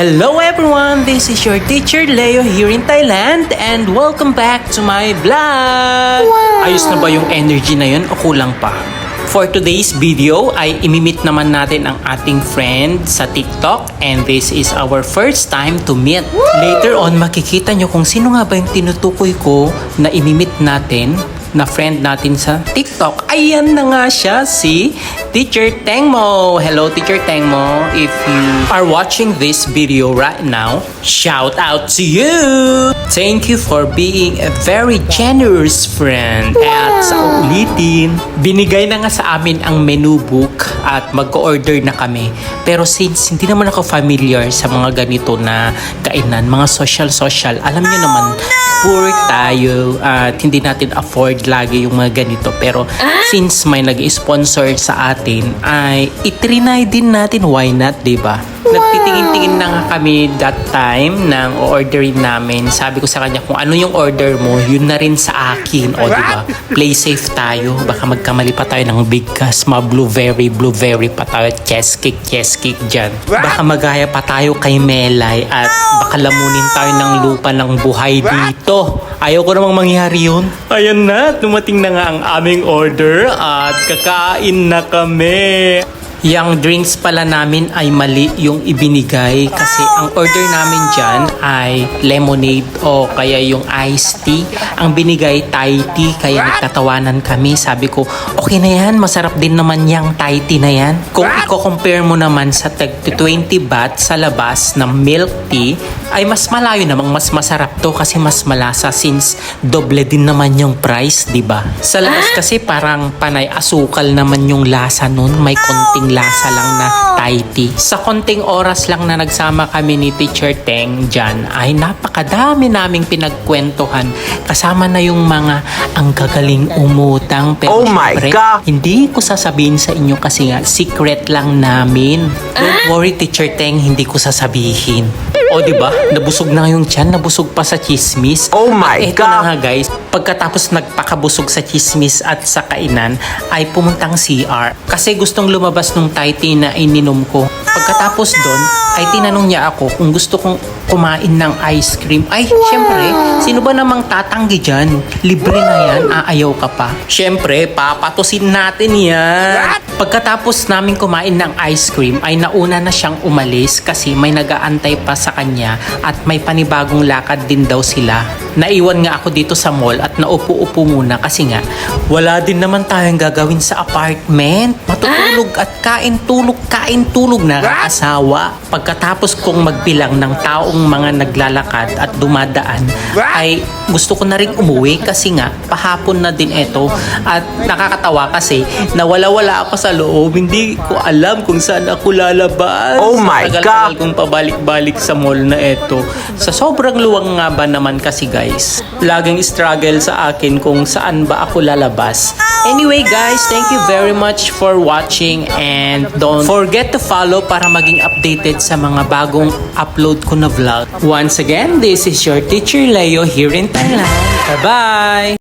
Hello everyone, this is your teacher Leo here in Thailand and welcome back to my vlog! Wow. Ayos na ba yung energy na yun o kulang pa? For today's video ay imimit naman natin ang ating friend sa TikTok and this is our first time to meet. Later on makikita nyo kung sino nga ba yung tinutukoy ko na imimit natin na friend natin sa TikTok. Ayan na nga siya, si Teacher Tengmo. Hello, Teacher Tengmo. If you are watching this video right now, shout out to you! Thank you for being a very generous friend. At sa ulitin, binigay na nga sa amin ang menu book at mag-order na kami. Pero since hindi naman ako familiar sa mga ganito na kainan, mga social, alam niyo naman, poor tayo at hindi natin afford lagi yung mga ganito. Pero since may nag-sponsor sa atin, ay itrinay din natin, why not, diba? Nagtitingin-tingin na nga kami that time nang orderin namin. Sabi ko sa kanya, kung ano yung order mo, yun na rin sa akin. O diba, play safe tayo. Baka magkamali pa tayo ng bigkas, blueberry pa tayo, chess cake dyan. Baka magaya pa tayo kay Melay at baka lamunin tayo ng lupa ng buhay dito. Ayaw ko namang mangyari yun. Ayan na, dumating na nga ang aming order at kakain na kami. Yang drinks pala namin ay mali yung ibinigay kasi ang order namin dyan ay lemonade o kaya yung iced tea. Ang binigay Thai tea kaya nagtatawanan kami. Sabi ko, okay na yan, masarap din naman yung Thai tea na yan. Kung i-compare mo naman sa 20 baht sa labas ng milk tea, ay mas malayo namang mas masarap to kasi mas malasa since doble din naman yung price, diba? Sa labas kasi parang panay asukal naman yung lasa nun, may konting lasa lang na Thai tea. Sa konting oras lang na nagsama kami ni Teacher Teng dyan, ay napakadami naming pinagkwentuhan. Kasama na yung mga ang gagaling umutang. Pero syempre, hindi ko sasabihin sa inyo kasi nga, secret lang namin. Don't worry, Teacher Teng, hindi ko sasabihin. O diba, nabusog na yung tiyan, nabusog pa sa chismis. Oh my God! At eto na nga guys, pagkatapos nagpakabusog sa chismis at sa kainan, ay pumuntang CR. Kasi gustong lumabas nung Thai tea na ininom ko. Pagkatapos doon, ay tinanong niya ako kung gusto kong kumain ng ice cream. Ay, syempre, sino ba namang tatanggi dyan? Libre na yan, aayaw ka pa. Syempre, papatusin natin yan. Pagkatapos namin kumain ng ice cream, ay nauna na siyang umalis kasi may nag-aantay pa sa kanya at may panibagong lakad din daw sila. Naiwan nga ako dito sa mall at naupo-upo muna kasi nga, wala din naman tayong gagawin sa apartment. Matutulog at kain tulog na asawa. Pagkatapos kong magbilang ng taong mga naglalakad at dumadaan, ay gusto ko na rin umuwi kasi nga pahapon na din ito at nakakatawa kasi nawala-wala ako sa loob. Hindi ko alam kung saan ako lalabas. Oh my God! Tagal-tagal kong pabalik-balik sa mall na ito. Sa sobrang luwang nga ba naman kasi guys, laging struggle sa akin kung saan ba ako lalabas. Anyway guys, thank you very much for watching and don't forget to follow para maging updated sa mga bagong upload ko na vlog. Once again, this is your teacher Leo here in Thailand. Bye-bye!